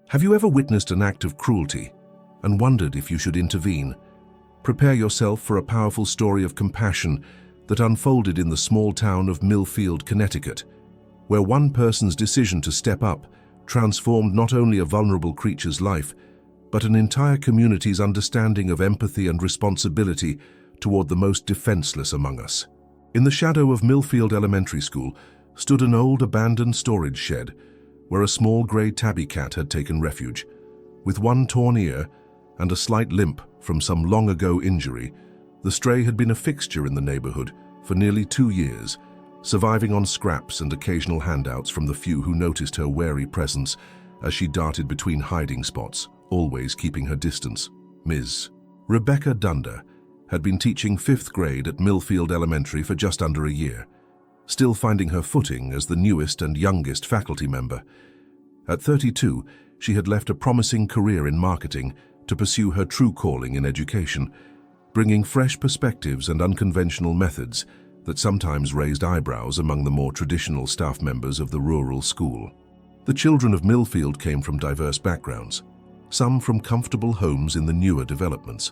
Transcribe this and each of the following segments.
Have you ever witnessed an act of cruelty and wondered if you should intervene? Prepare yourself for a powerful story of compassion that unfolded in the small town of Millfield, Connecticut, where one person's decision to step up transformed not only a vulnerable creature's life, but an entire community's understanding of empathy and responsibility toward the most defenseless among us. In the shadow of Millfield Elementary School stood an old abandoned storage shed where a small grey tabby cat had taken refuge. With one torn ear and a slight limp from some long-ago injury, the stray had been a fixture in the neighborhood for nearly 2 years, surviving on scraps and occasional handouts from the few who noticed her wary presence as she darted between hiding spots, always keeping her distance. Ms. Rebecca Dunder had been teaching 5th grade at Millfield Elementary for just under a year, still finding her footing as the newest and youngest faculty member. At 32, she had left a promising career in marketing to pursue her true calling in education, bringing fresh perspectives and unconventional methods that sometimes raised eyebrows among the more traditional staff members of the rural school. The children of Millfield came from diverse backgrounds, some from comfortable homes in the newer developments.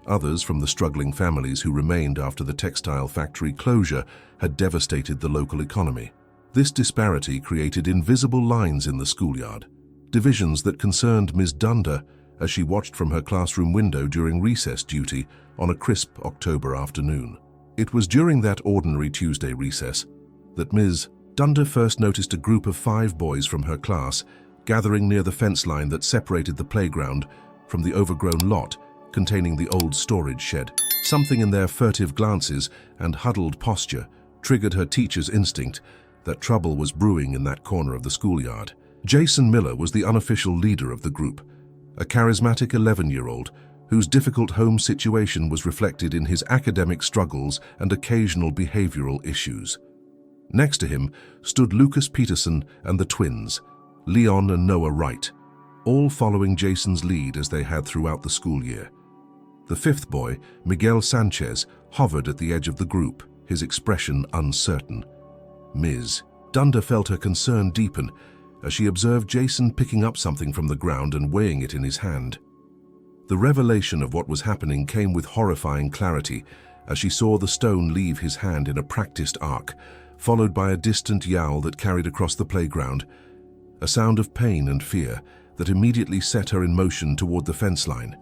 Others from the struggling families who remained after the textile factory closure had devastated the local economy. This disparity created invisible lines in the schoolyard, divisions that concerned Ms. Dunder as she watched from her classroom window during recess duty on a crisp October afternoon. It was during that ordinary Tuesday recess that Ms. Dunder first noticed a group of 5 boys from her class gathering near the fence line that separated the playground from the overgrown lot containing the old storage shed. Something in their furtive glances and huddled posture triggered her teacher's instinct that trouble was brewing in that corner of the schoolyard. Jason Miller was the unofficial leader of the group, a charismatic 11-year-old whose difficult home situation was reflected in his academic struggles and occasional behavioral issues. Next to him stood Lucas Peterson and the twins, Leon and Noah Wright, all following Jason's lead as they had throughout the school year. The 5th boy, Miguel Sanchez, hovered at the edge of the group, his expression uncertain. Ms. Dunder felt her concern deepen as she observed Jason picking up something from the ground and weighing it in his hand. The revelation of what was happening came with horrifying clarity as she saw the stone leave his hand in a practiced arc, followed by a distant yowl that carried across the playground, a sound of pain and fear that immediately set her in motion toward the fence line.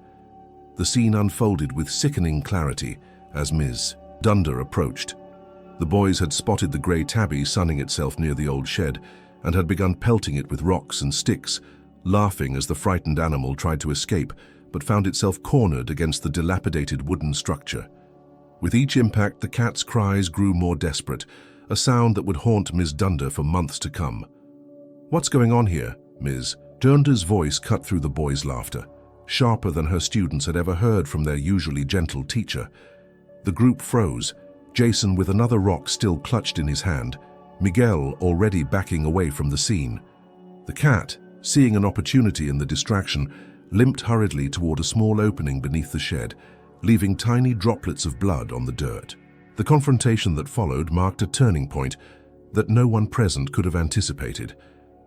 The scene unfolded with sickening clarity as Ms. Dunder approached. The boys had spotted the grey tabby sunning itself near the old shed and had begun pelting it with rocks and sticks, laughing as the frightened animal tried to escape but found itself cornered against the dilapidated wooden structure. With each impact, the cat's cries grew more desperate, a sound that would haunt Ms. Dunder for months to come. "What's going on here?" Ms. Dunder's voice cut through the boys' laughter, sharper than her students had ever heard from their usually gentle teacher. The group froze, Jason with another rock still clutched in his hand, Miguel already backing away from the scene. The cat, seeing an opportunity in the distraction, limped hurriedly toward a small opening beneath the shed, leaving tiny droplets of blood on the dirt. The confrontation that followed marked a turning point that no one present could have anticipated.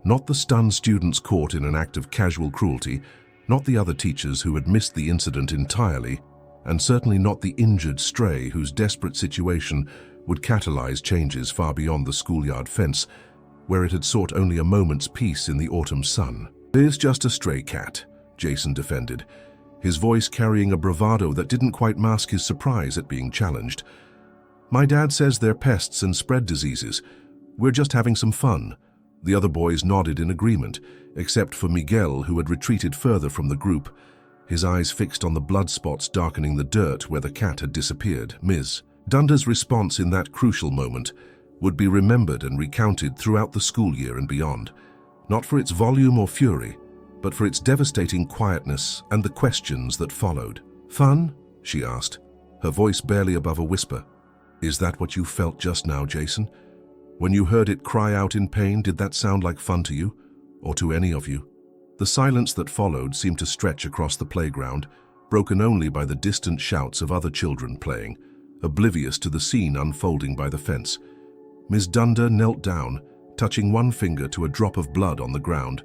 Not the stunned students caught in an act of casual cruelty, not the other teachers who had missed the incident entirely, and certainly not the injured stray whose desperate situation would catalyze changes far beyond the schoolyard fence, where it had sought only a moment's peace in the autumn sun. "It's just a stray cat," Jason defended, his voice carrying a bravado that didn't quite mask his surprise at being challenged. "My dad says they're pests and spread diseases. We're just having some fun." The other boys nodded in agreement, except for Miguel, who had retreated further from the group, his eyes fixed on the blood spots darkening the dirt where the cat had disappeared. Ms. Dunder's response in that crucial moment would be remembered and recounted throughout the school year and beyond, not for its volume or fury, but for its devastating quietness and the questions that followed. "Fun?" she asked, her voice barely above a whisper. "Is that what you felt just now, Jason? When you heard it cry out in pain, did that sound like fun to you, or to any of you?" The silence that followed seemed to stretch across the playground, broken only by the distant shouts of other children playing, oblivious to the scene unfolding by the fence. Ms. Dunder knelt down, touching one finger to a drop of blood on the ground,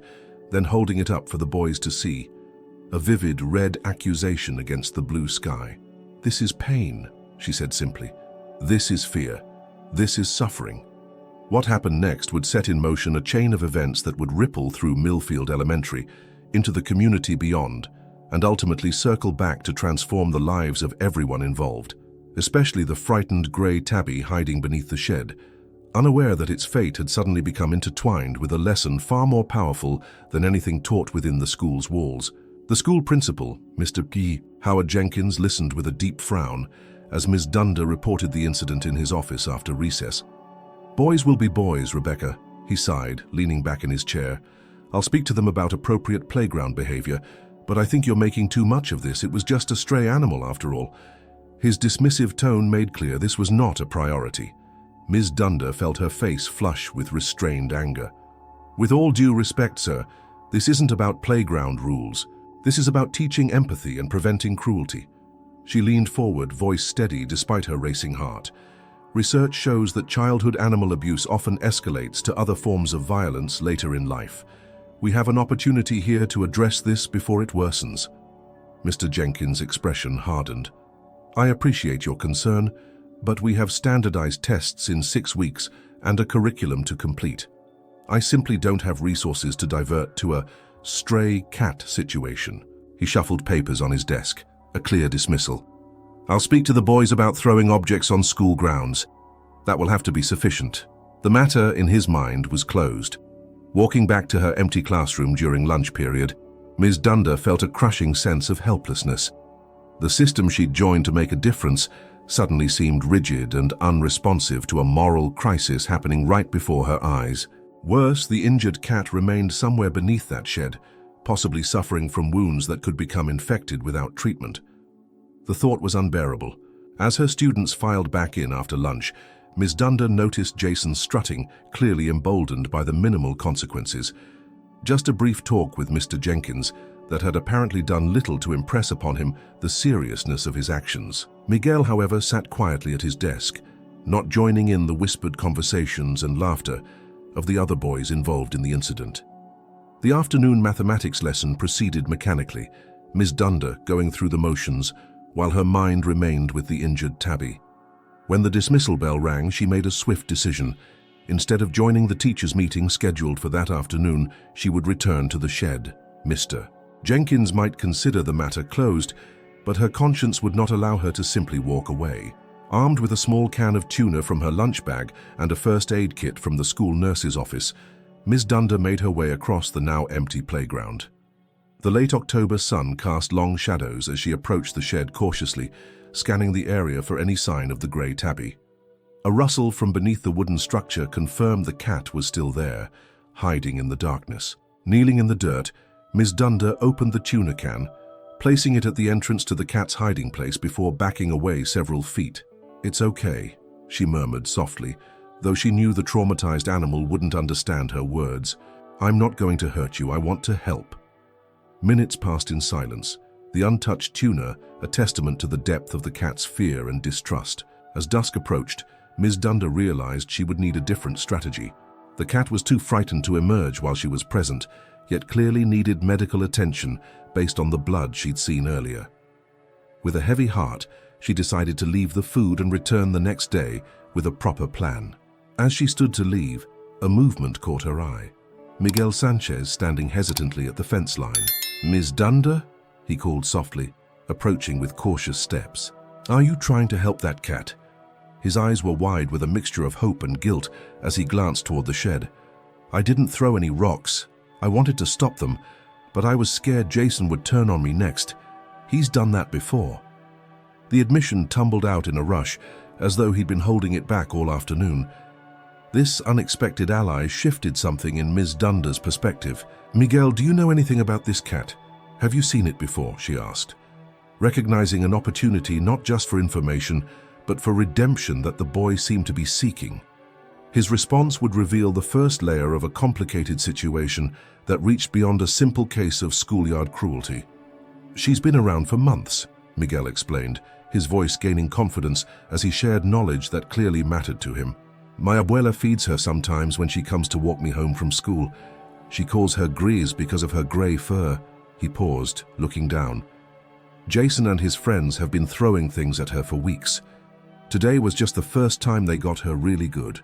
then holding it up for the boys to see. A vivid red accusation against the blue sky. "This is pain," she said simply. "This is fear. This is suffering." What happened next would set in motion a chain of events that would ripple through Millfield Elementary, into the community beyond, and ultimately circle back to transform the lives of everyone involved, especially the frightened grey tabby hiding beneath the shed, unaware that its fate had suddenly become intertwined with a lesson far more powerful than anything taught within the school's walls. The school principal, Mr. P. Howard Jenkins, listened with a deep frown as Ms. Dunder reported the incident in his office after recess. "Boys will be boys, Rebecca," he sighed, leaning back in his chair. "I'll speak to them about appropriate playground behavior, but I think you're making too much of this. It was just a stray animal after all." His dismissive tone made clear this was not a priority. Ms. Dunder felt her face flush with restrained anger. "With all due respect, sir, this isn't about playground rules. This is about teaching empathy and preventing cruelty." She leaned forward, voice steady despite her racing heart. "Research shows that childhood animal abuse often escalates to other forms of violence later in life. We have an opportunity here to address this before it worsens." Mr. Jenkins' expression hardened. "I appreciate your concern, but we have standardized tests in 6 weeks and a curriculum to complete. I simply don't have resources to divert to a stray cat situation." He shuffled papers on his desk, a clear dismissal. "I'll speak to the boys about throwing objects on school grounds. That will have to be sufficient." The matter, in his mind, was closed. Walking back to her empty classroom during lunch period, Ms. Dunder felt a crushing sense of helplessness. The system she'd joined to make a difference suddenly seemed rigid and unresponsive to a moral crisis happening right before her eyes. Worse, the injured cat remained somewhere beneath that shed, possibly suffering from wounds that could become infected without treatment. The thought was unbearable. As her students filed back in after lunch, Ms. Dunder noticed Jason strutting, clearly emboldened by the minimal consequences. Just a brief talk with Mr. Jenkins that had apparently done little to impress upon him the seriousness of his actions. Miguel, however, sat quietly at his desk, not joining in the whispered conversations and laughter of the other boys involved in the incident. The afternoon mathematics lesson proceeded mechanically, Ms. Dunder going through the motions while her mind remained with the injured tabby. When the dismissal bell rang, she made a swift decision. Instead of joining the teachers' meeting scheduled for that afternoon, she would return to the shed. Mr. Jenkins might consider the matter closed, but her conscience would not allow her to simply walk away. Armed with a small can of tuna from her lunch bag and a first aid kit from the school nurse's office, Ms. Dunder made her way across the now empty playground. The late October sun cast long shadows as she approached the shed cautiously, scanning the area for any sign of the grey tabby. A rustle from beneath the wooden structure confirmed the cat was still there, hiding in the darkness. Kneeling in the dirt, Ms. Dunder opened the tuna can, placing it at the entrance to the cat's hiding place before backing away several feet. "It's okay," she murmured softly, though she knew the traumatized animal wouldn't understand her words. "I'm not going to hurt you, I want to help." Minutes passed in silence, the untouched tuna a testament to the depth of the cat's fear and distrust. As dusk approached, Ms. Dunder realized she would need a different strategy. The cat was too frightened to emerge while she was present, yet clearly needed medical attention based on the blood she'd seen earlier. With a heavy heart, she decided to leave the food and return the next day with a proper plan. As she stood to leave, a movement caught her eye. Miguel Sanchez standing hesitantly at the fence line. "Ms. Dunder?" he called softly, approaching with cautious steps. "Are you trying to help that cat?" His eyes were wide with a mixture of hope and guilt as he glanced toward the shed. "I didn't throw any rocks. I wanted to stop them, but I was scared Jason would turn on me next. He's done that before." The admission tumbled out in a rush, as though he'd been holding it back all afternoon. This unexpected ally shifted something in Ms. Dunder's perspective. "Miguel, do you know anything about this cat? Have you seen it before?" she asked, recognizing an opportunity not just for information, but for redemption that the boy seemed to be seeking. His response would reveal the first layer of a complicated situation that reached beyond a simple case of schoolyard cruelty. "She's been around for months," Miguel explained, his voice gaining confidence as he shared knowledge that clearly mattered to him. "My abuela feeds her sometimes when she comes to walk me home from school. She calls her Grise because of her grey fur. He paused, looking down. Jason and his friends have been throwing things at her for weeks. Today was just the first time they got her really good.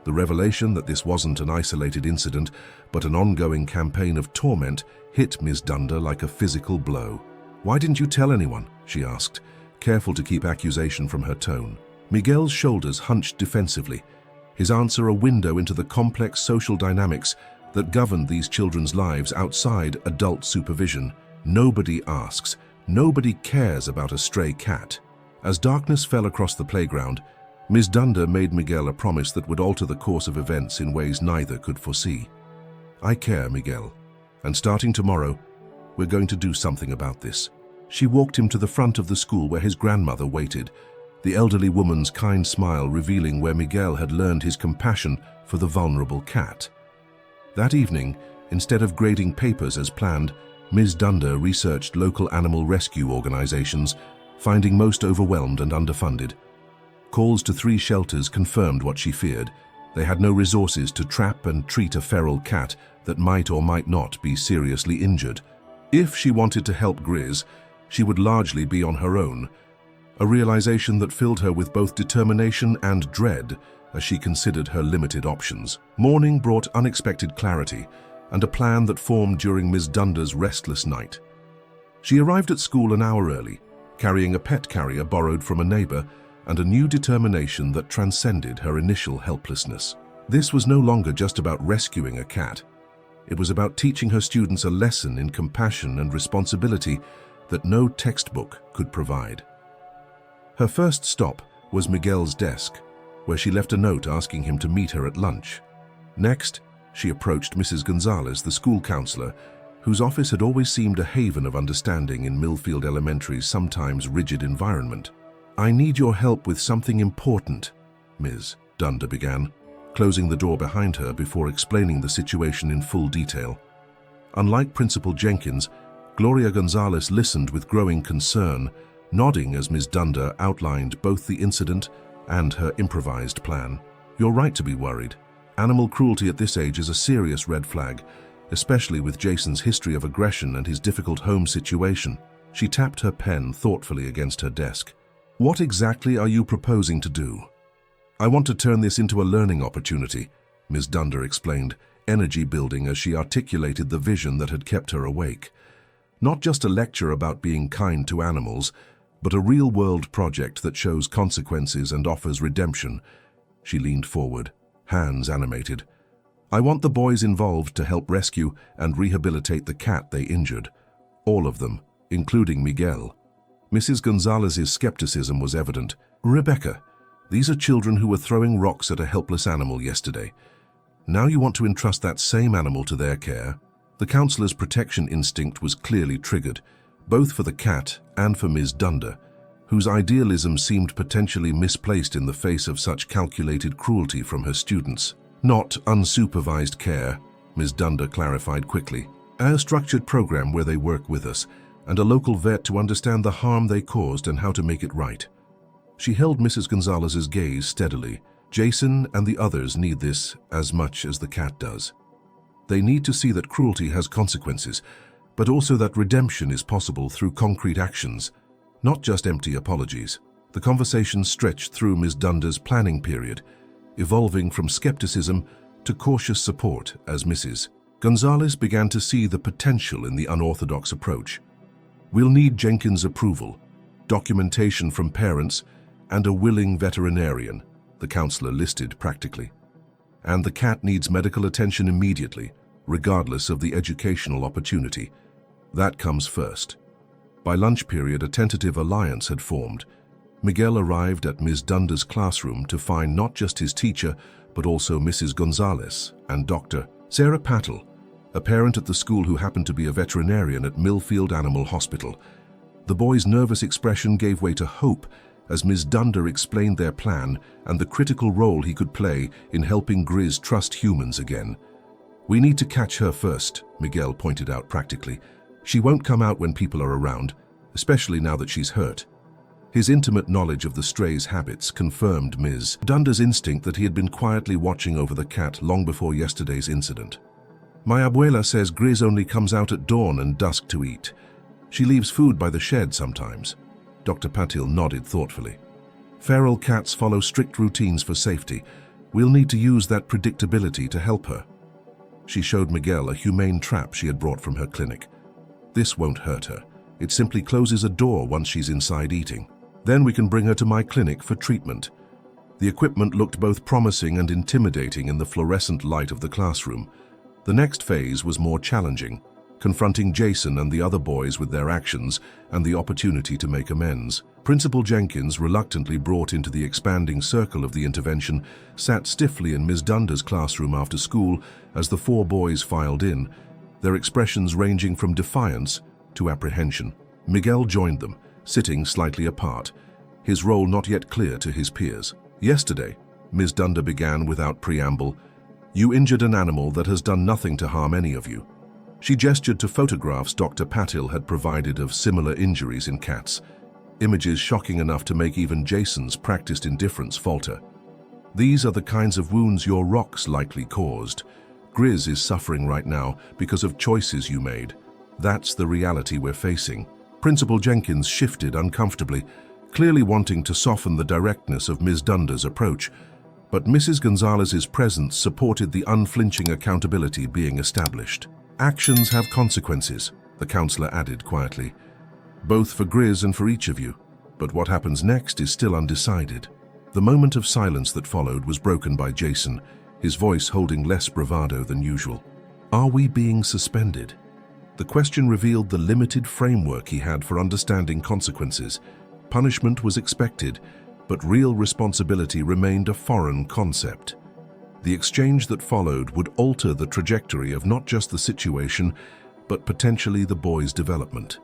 The revelation that this wasn't an isolated incident, but an ongoing campaign of torment, hit Ms. Dunder like a physical blow. "Why didn't you tell anyone?" she asked, careful to keep accusation from her tone. Miguel's shoulders hunched defensively, his answer a window into the complex social dynamics that governed these children's lives outside adult supervision. Nobody asks, nobody cares about a stray cat. As darkness fell across the playground, Ms. Dunder made Miguel a promise that would alter the course of events in ways neither could foresee. "I care, Miguel, and starting tomorrow, we're going to do something about this." She walked him to the front of the school where his grandmother waited, the elderly woman's kind smile revealing where Miguel had learned his compassion for the vulnerable cat. That evening, instead of grading papers as planned, Ms. Dunder researched local animal rescue organizations, finding most overwhelmed and underfunded. Calls to 3 shelters confirmed what she feared. They had no resources to trap and treat a feral cat that might or might not be seriously injured. If she wanted to help Grise, she would largely be on her own, a realization that filled her with both determination and dread as she considered her limited options. Morning brought unexpected clarity and a plan that formed during Ms. Dunder's restless night. She arrived at school an hour early, carrying a pet carrier borrowed from a neighbor and a new determination that transcended her initial helplessness. This was no longer just about rescuing a cat. It was about teaching her students a lesson in compassion and responsibility that no textbook could provide. Her first stop was Miguel's desk, where she left a note asking him to meet her at lunch. Next, she approached Mrs. Gonzalez, the school counselor, whose office had always seemed a haven of understanding in Millfield Elementary's sometimes rigid environment. "I need your help with something important," Ms. Dunder began, closing the door behind her before explaining the situation in full detail. Unlike Principal Jenkins, Gloria Gonzalez listened with growing concern, nodding as Ms. Dunder outlined both the incident and her improvised plan. "You're right to be worried. Animal cruelty at this age is a serious red flag, especially with Jason's history of aggression and his difficult home situation." She tapped her pen thoughtfully against her desk. "What exactly are you proposing to do?" "I want to turn this into a learning opportunity," Ms. Dunder explained, energy building as she articulated the vision that had kept her awake. "Not just a lecture about being kind to animals, but a real-world project that shows consequences and offers redemption." She leaned forward, hands animated. "I want the boys involved to help rescue and rehabilitate the cat they injured. All of them, including Miguel." Mrs. Gonzalez's skepticism was evident. "Rebecca, these are children who were throwing rocks at a helpless animal yesterday. Now you want to entrust that same animal to their care?" The counselor's protection instinct was clearly triggered, both for the cat and for Ms. Dunder, whose idealism seemed potentially misplaced in the face of such calculated cruelty from her students. "Not unsupervised care," Ms. Dunder clarified quickly. "A structured program where they work with us, and a local vet to understand the harm they caused and how to make it right." She held Mrs. Gonzalez's gaze steadily. "Jason and the others need this as much as the cat does. They need to see that cruelty has consequences, but also that redemption is possible through concrete actions, not just empty apologies." The conversation stretched through Ms. Dunder's planning period, evolving from skepticism to cautious support as Mrs. Gonzalez began to see the potential in the unorthodox approach. "We'll need Jenkins' approval, documentation from parents, and a willing veterinarian," the counselor listed practically. "And the cat needs medical attention immediately, regardless of the educational opportunity. That comes first." By lunch period, a tentative alliance had formed. Miguel arrived at Ms. Dunder's classroom to find not just his teacher, but also Mrs. Gonzalez and Dr. Sarah Pattle, a parent at the school who happened to be a veterinarian at Millfield Animal Hospital. The boy's nervous expression gave way to hope as Ms. Dunder explained their plan and the critical role he could play in helping Grise trust humans again. "We need to catch her first," Miguel pointed out practically. "She won't come out when people are around, especially now that she's hurt." His intimate knowledge of the stray's habits confirmed Ms. Dunder's instinct that he had been quietly watching over the cat long before yesterday's incident. My abuela says Grizz only comes out at dawn and dusk to eat. She leaves food by the shed sometimes. Dr. Patil nodded thoughtfully. Feral cats follow strict routines for safety. We'll need to use that predictability to help her. She showed Miguel a humane trap she had brought from her clinic. This won't hurt her. It simply closes a door once she's inside eating. Then we can bring her to my clinic for treatment. The equipment looked both promising and intimidating in the fluorescent light of the classroom. The next phase was more challenging, confronting Jason and the other boys with their actions and the opportunity to make amends. Principal Jenkins, reluctantly brought into the expanding circle of the intervention, sat stiffly in Ms. Dunder's classroom after school as the 4 boys filed in, their expressions ranging from defiance to apprehension. Miguel joined them, sitting slightly apart, his role not yet clear to his peers. Yesterday, Ms. Dunder began without preamble, "You injured an animal that has done nothing to harm any of you." She gestured to photographs Dr. Patil had provided of similar injuries in cats, images shocking enough to make even Jason's practiced indifference falter. "These are the kinds of wounds your rocks likely caused. Grizz is suffering right now because of choices you made. That's the reality we're facing." Principal Jenkins shifted uncomfortably, clearly wanting to soften the directness of Ms. Dunder's approach, but Mrs. Gonzalez's presence supported the unflinching accountability being established. "Actions have consequences," the counselor added quietly, "both for Grizz and for each of you, but what happens next is still undecided." The moment of silence that followed was broken by Jason, his voice holding less bravado than usual. "Are we being suspended?" The question revealed the limited framework he had for understanding consequences. Punishment was expected, but real responsibility remained a foreign concept. The exchange that followed would alter the trajectory of not just the situation, but potentially the boys' development.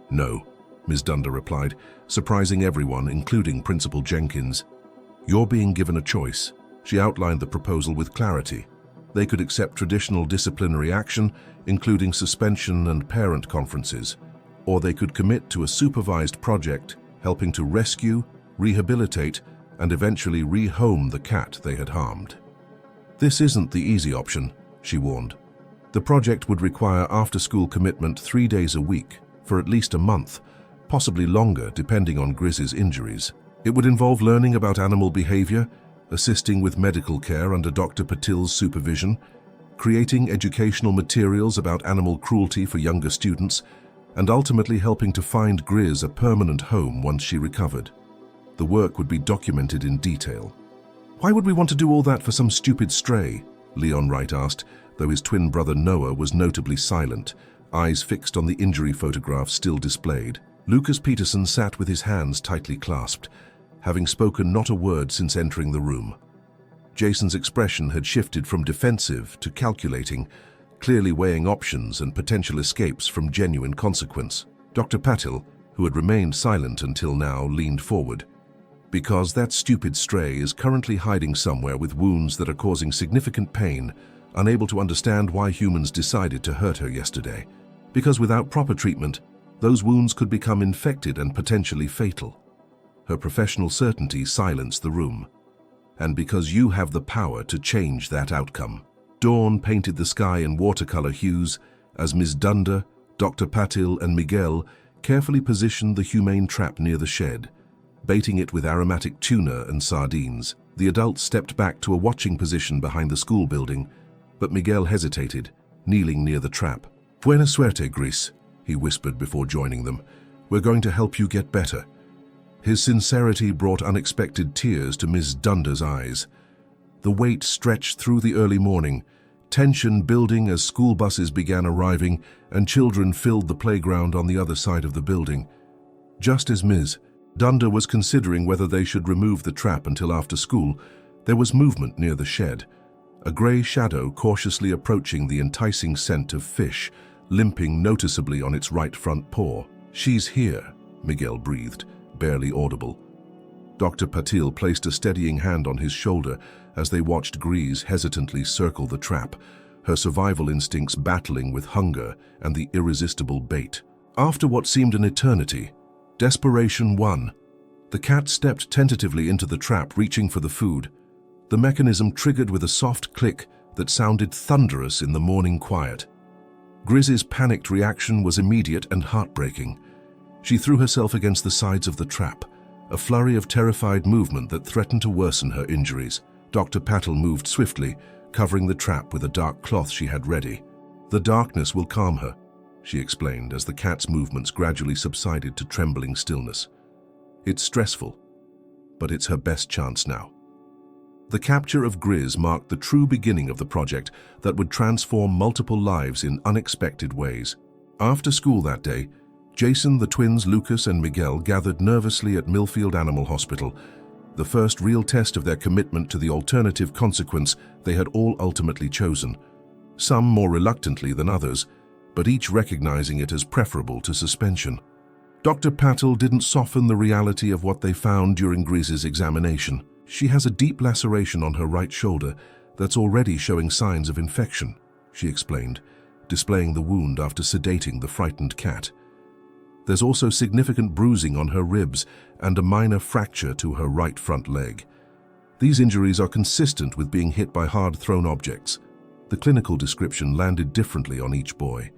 "No," Ms. Dunder replied, surprising everyone, including Principal Jenkins. "You're being given a choice." She outlined the proposal with clarity. They could accept traditional disciplinary action, including suspension and parent conferences, or they could commit to a supervised project helping to rescue, rehabilitate, and eventually rehome the cat they had harmed. "This isn't the easy option," she warned. "The project would require after-school commitment 3 days a week, for at least a month, possibly longer depending on Grizz's injuries. It would involve learning about animal behavior, assisting with medical care under Dr. Patil's supervision, creating educational materials about animal cruelty for younger students, and ultimately helping to find Grizz a permanent home once she recovered. The work would be documented in detail." "Why would we want to do all that for some stupid stray?" Leon Wright asked, though his twin brother Noah was notably silent, eyes fixed on the injury photographs still displayed. Lucas Peterson sat with his hands tightly clasped, having spoken not a word since entering the room. Jason's expression had shifted from defensive to calculating, clearly weighing options and potential escapes from genuine consequence. Dr. Patil, who had remained silent until now, leaned forward. "Because that stupid stray is currently hiding somewhere with wounds that are causing significant pain, unable to understand why humans decided to hurt her yesterday. Because without proper treatment, those wounds could become infected and potentially fatal." Her professional certainty silenced the room. "And because you have the power to change that outcome." Dawn painted the sky in watercolor hues as Ms. Dunder, Dr. Patil, and Miguel carefully positioned the humane trap near the shed, baiting it with aromatic tuna and sardines. The adults stepped back to a watching position behind the school building, but Miguel hesitated, kneeling near the trap. "Buena suerte, Gris," he whispered before joining them. "We're going to help you get better." His sincerity brought unexpected tears to Ms. Dunder's eyes. The wait stretched through the early morning, tension building as school buses began arriving and children filled the playground on the other side of the building. Just as Ms. Dunder was considering whether they should remove the trap until after school, there was movement near the shed, a grey shadow cautiously approaching the enticing scent of fish, limping noticeably on its right front paw. "She's here," Miguel breathed, barely audible. Dr. Patil placed a steadying hand on his shoulder as they watched Gris hesitantly circle the trap, her survival instincts battling with hunger and the irresistible bait. After what seemed an eternity, desperation won. The cat stepped tentatively into the trap, reaching for the food. The mechanism triggered with a soft click that sounded thunderous in the morning quiet. Grizz's panicked reaction was immediate and heartbreaking. She threw herself against the sides of the trap, a flurry of terrified movement that threatened to worsen her injuries. Dr. Patel moved swiftly, covering the trap with a dark cloth she had ready. "The darkness will calm her," she explained as the cat's movements gradually subsided to trembling stillness. "It's stressful, but it's her best chance now." The capture of Grizz marked the true beginning of the project that would transform multiple lives in unexpected ways. After school that day, Jason, the twins Lucas and Miguel gathered nervously at Millfield Animal Hospital, the first real test of their commitment to the alternative consequence they had all ultimately chosen. Some more reluctantly than others, but each recognizing it as preferable to suspension. Dr. Patel didn't soften the reality of what they found during Grizz's examination. "She has a deep laceration on her right shoulder that's already showing signs of infection," she explained, displaying the wound after sedating the frightened cat. "There's also significant bruising on her ribs and a minor fracture to her right front leg. These injuries are consistent with being hit by hard-thrown objects." The clinical description landed differently on each boy.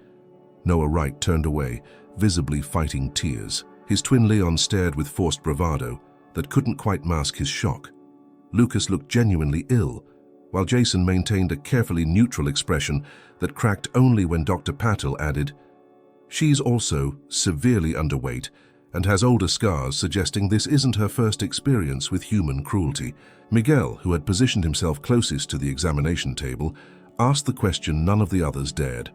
Noah Wright turned away, visibly fighting tears. His twin Leon stared with forced bravado that couldn't quite mask his shock. Lucas looked genuinely ill, while Jason maintained a carefully neutral expression that cracked only when Dr. Patel added, "She's also severely underweight and has older scars suggesting this isn't her first experience with human cruelty." Miguel, who had positioned himself closest to the examination table, asked the question none of the others dared.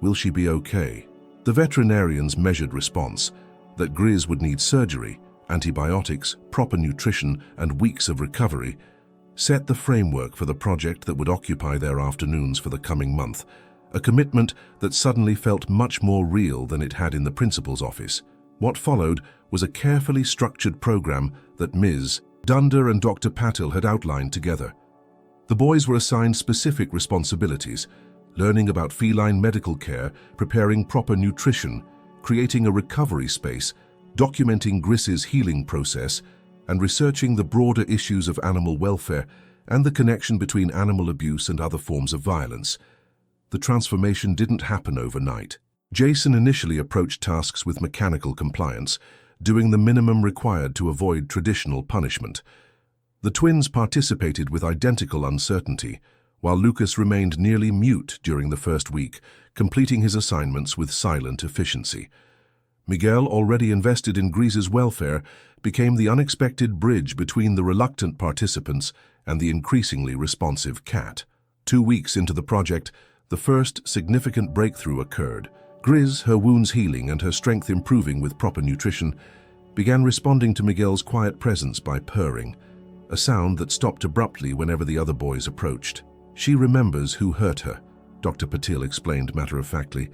"Will she be okay?" The veterinarian's measured response, that Grizz would need surgery, antibiotics, proper nutrition, and weeks of recovery, set the framework for the project that would occupy their afternoons for the coming month, a commitment that suddenly felt much more real than it had in the principal's office. What followed was a carefully structured program that Ms. Dunder and Dr. Patel had outlined together. The boys were assigned specific responsibilities, learning about feline medical care, preparing proper nutrition, creating a recovery space, documenting Grizz's healing process, and researching the broader issues of animal welfare and the connection between animal abuse and other forms of violence. The transformation didn't happen overnight. Jason initially approached tasks with mechanical compliance, doing the minimum required to avoid traditional punishment. The twins participated with identical uncertainty, while Lucas remained nearly mute during the first week, completing his assignments with silent efficiency. Miguel, already invested in Grizz's welfare, became the unexpected bridge between the reluctant participants and the increasingly responsive cat. 2 weeks into the project, the first significant breakthrough occurred. Grizz, her wounds healing and her strength improving with proper nutrition, began responding to Miguel's quiet presence by purring, a sound that stopped abruptly whenever the other boys approached. "She remembers who hurt her," Dr. Patil explained matter-of-factly.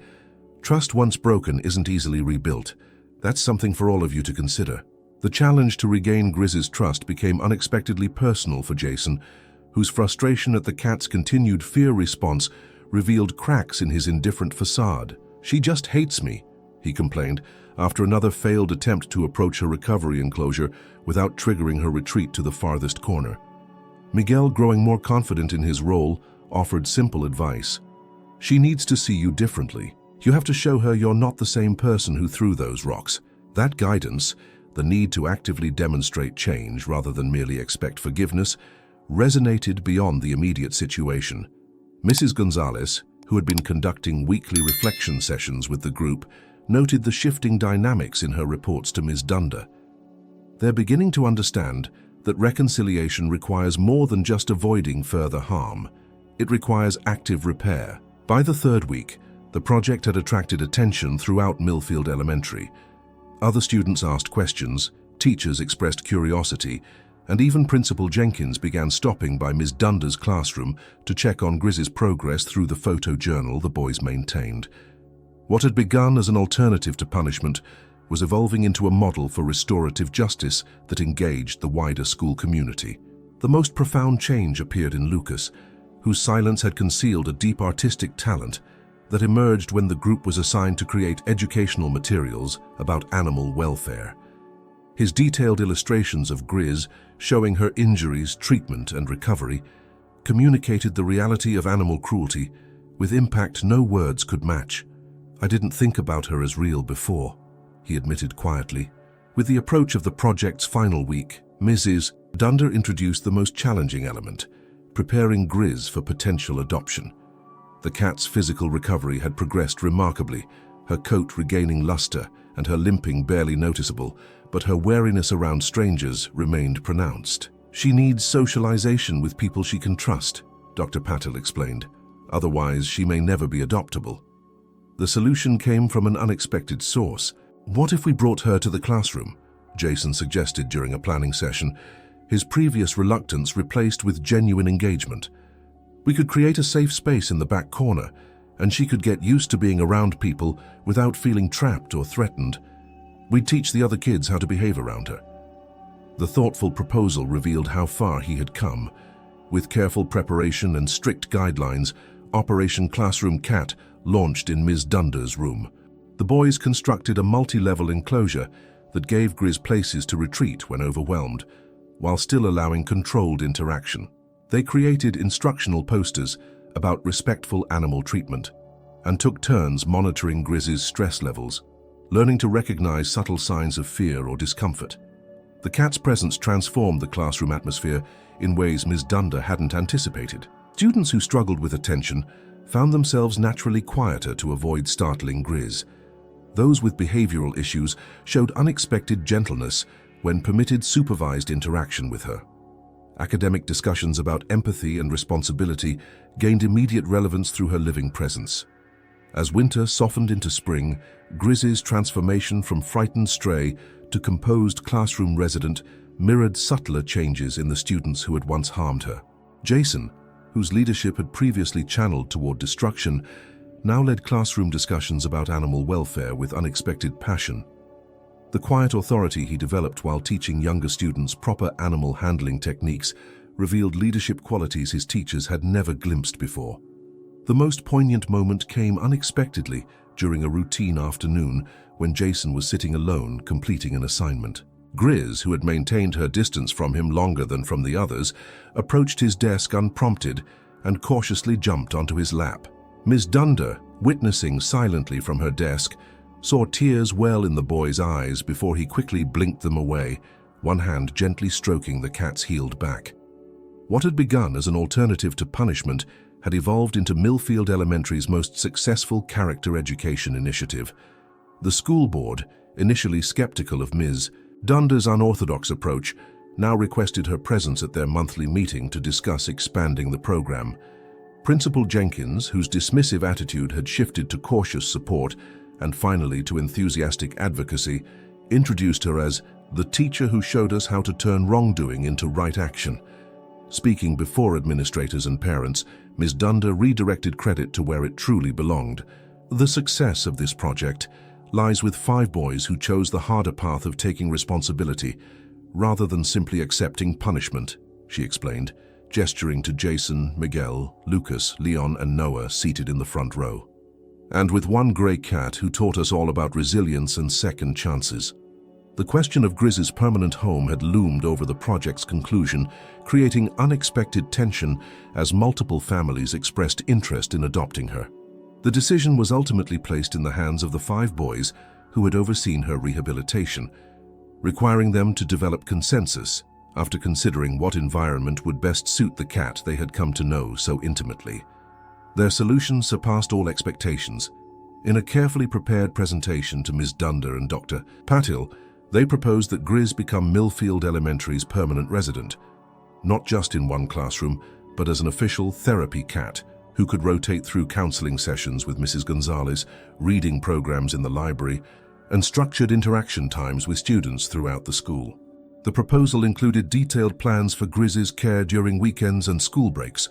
"Trust once broken isn't easily rebuilt. That's something for all of you to consider." The challenge to regain Grizz's trust became unexpectedly personal for Jason, whose frustration at the cat's continued fear response revealed cracks in his indifferent facade. "She just hates me," he complained, after another failed attempt to approach her recovery enclosure without triggering her retreat to the farthest corner. Miguel, growing more confident in his role, offered simple advice. "She needs to see you differently. You have to show her you're not the same person who threw those rocks." That guidance, the need to actively demonstrate change rather than merely expect forgiveness, resonated beyond the immediate situation. Mrs. Gonzalez, who had been conducting weekly reflection sessions with the group, noted the shifting dynamics in her reports to Ms. Dunder. They're beginning to understand that reconciliation requires more than just avoiding further harm. It requires active repair. By the 3rd week, the project had attracted attention throughout Millfield Elementary. Other students asked questions, teachers expressed curiosity, and even Principal Jenkins began stopping by Ms. Dunder's classroom to check on Grizz's progress through the photojournal the boys maintained. What had begun as an alternative to punishment was evolving into a model for restorative justice that engaged the wider school community. The most profound change appeared in Lucas, whose silence had concealed a deep artistic talent that emerged when the group was assigned to create educational materials about animal welfare. His detailed illustrations of Grizz, showing her injuries, treatment, and recovery, communicated the reality of animal cruelty with impact no words could match. "I didn't think about her as real before," he admitted quietly. With the approach of the project's final week, Mrs. Dunder introduced the most challenging element, preparing Grizz for potential adoption. The cat's physical recovery had progressed remarkably, her coat regaining luster and her limping barely noticeable, but her wariness around strangers remained pronounced. "She needs socialization with people she can trust," Dr. Patel explained. "Otherwise, she may never be adoptable." The solution came from an unexpected source. "What if we brought her to the classroom?" Jason suggested during a planning session, his previous reluctance replaced with genuine engagement. "We could create a safe space in the back corner, and she could get used to being around people without feeling trapped or threatened. We'd teach the other kids how to behave around her." The thoughtful proposal revealed how far he had come. With careful preparation and strict guidelines, Operation Classroom Cat launched in Ms. Dunder's room. The boys constructed a multi-level enclosure that gave Grizz places to retreat when overwhelmed, while still allowing controlled interaction. They created instructional posters about respectful animal treatment and took turns monitoring Grizz's stress levels, learning to recognize subtle signs of fear or discomfort. The cat's presence transformed the classroom atmosphere in ways Ms. Dunder hadn't anticipated. Students who struggled with attention found themselves naturally quieter to avoid startling Grizz. Those with behavioral issues showed unexpected gentleness when permitted supervised interaction with her. Academic discussions about empathy and responsibility gained immediate relevance through her living presence. As winter softened into spring, Grizz's transformation from frightened stray to composed classroom resident mirrored subtler changes in the students who had once harmed her. Jason, whose leadership had previously channeled toward destruction, now led classroom discussions about animal welfare with unexpected passion. The quiet authority he developed while teaching younger students proper animal handling techniques revealed leadership qualities his teachers had never glimpsed before. The most poignant moment came unexpectedly during a routine afternoon when Jason was sitting alone completing an assignment. Grizz, who had maintained her distance from him longer than from the others, approached his desk unprompted and cautiously jumped onto his lap. Ms. Dunder, witnessing silently from her desk, saw tears well in the boy's eyes before he quickly blinked them away, one hand gently stroking the cat's healed back. What had begun as an alternative to punishment had evolved into Millfield Elementary's most successful character education initiative. The school board, initially skeptical of Ms. Dunder's unorthodox approach, now requested her presence at their monthly meeting to discuss expanding the program. Principal Jenkins, whose dismissive attitude had shifted to cautious support and finally to enthusiastic advocacy, introduced her as the teacher who showed us how to turn wrongdoing into right action. Speaking before administrators and parents, Ms. Dunder redirected credit to where it truly belonged. The success of this project lies with 5 boys who chose the harder path of taking responsibility rather than simply accepting punishment, she explained, gesturing to Jason, Miguel, Lucas, Leon, and Noah seated in the front row. And with one gray cat who taught us all about resilience and second chances. The question of Grizz's permanent home had loomed over the project's conclusion, creating unexpected tension as multiple families expressed interest in adopting her. The decision was ultimately placed in the hands of the 5 boys who had overseen her rehabilitation, requiring them to develop consensus after considering what environment would best suit the cat they had come to know so intimately. Their solution surpassed all expectations. In a carefully prepared presentation to Ms. Dunder and Dr. Patil, they proposed that Grizz become Millfield Elementary's permanent resident, not just in one classroom, but as an official therapy cat who could rotate through counseling sessions with Mrs. Gonzalez, reading programs in the library, and structured interaction times with students throughout the school. The proposal included detailed plans for Grizz's care during weekends and school breaks,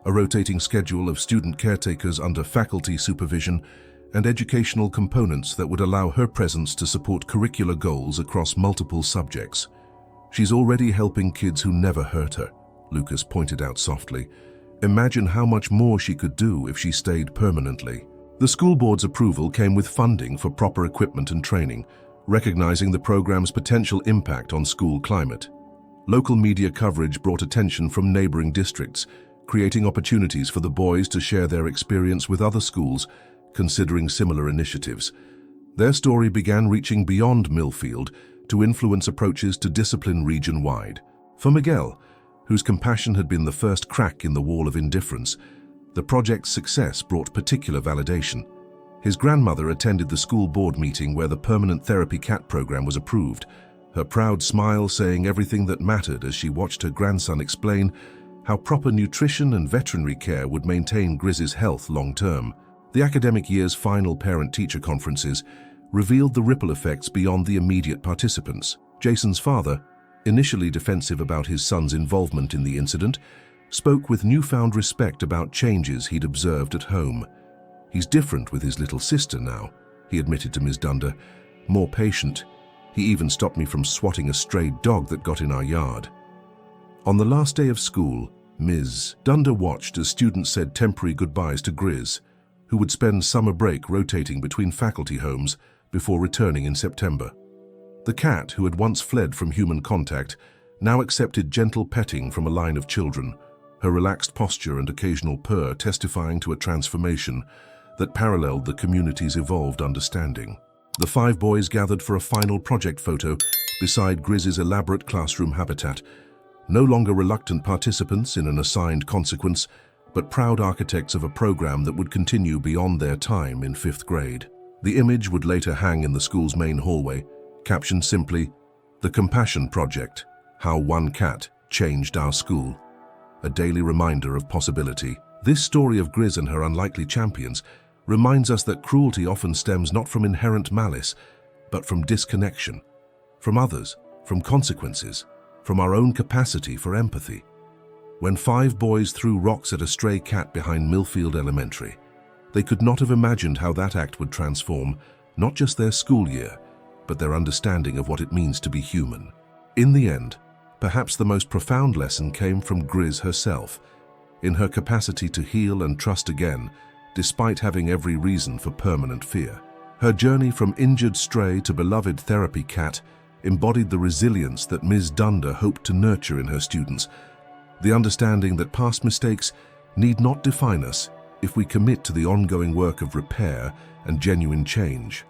a rotating schedule of student caretakers under faculty supervision, and educational components that would allow her presence to support curricular goals across multiple subjects. "She's already helping kids who never hurt her," Lucas pointed out softly. "Imagine how much more she could do if she stayed permanently." The school board's approval came with funding for proper equipment and training, recognizing the program's potential impact on school climate. Local media coverage brought attention from neighboring districts, creating opportunities for the boys to share their experience with other schools considering similar initiatives. Their story began reaching beyond Millfield to influence approaches to discipline region-wide. For Miguel, whose compassion had been the first crack in the wall of indifference, the project's success brought particular validation. His grandmother attended the school board meeting where the permanent therapy cat program was approved, her proud smile saying everything that mattered as she watched her grandson explain how proper nutrition and veterinary care would maintain Grizz's health long-term. The academic year's final parent-teacher conferences revealed the ripple effects beyond the immediate participants. Jason's father, initially defensive about his son's involvement in the incident, spoke with newfound respect about changes he'd observed at home. "He's different with his little sister now," he admitted to Ms. Dunder, "more patient. He even stopped me from swatting a stray dog that got in our yard." On the last day of school, Ms. Dunder watched as students said temporary goodbyes to Grizz, who would spend summer break rotating between faculty homes before returning in September. The cat, who had once fled from human contact, now accepted gentle petting from a line of children, her relaxed posture and occasional purr testifying to a transformation that paralleled the community's evolved understanding. The 5 boys gathered for a final project photo beside Grizz's elaborate classroom habitat, no longer reluctant participants in an assigned consequence, but proud architects of a program that would continue beyond their time in 5th grade. The image would later hang in the school's main hallway, captioned simply, "The Compassion Project, How One Cat Changed Our School." A daily reminder of possibility. This story of Grizz and her unlikely champions reminds us that cruelty often stems not from inherent malice, but from disconnection, from others, from consequences, from our own capacity for empathy. When 5 boys threw rocks at a stray cat behind Millfield Elementary, they could not have imagined how that act would transform not just their school year, but their understanding of what it means to be human. In the end, perhaps the most profound lesson came from Grizz herself, in her capacity to heal and trust again, despite having every reason for permanent fear. Her journey from injured stray to beloved therapy cat embodied the resilience that Ms. Dunder hoped to nurture in her students, the understanding that past mistakes need not define us if we commit to the ongoing work of repair and genuine change.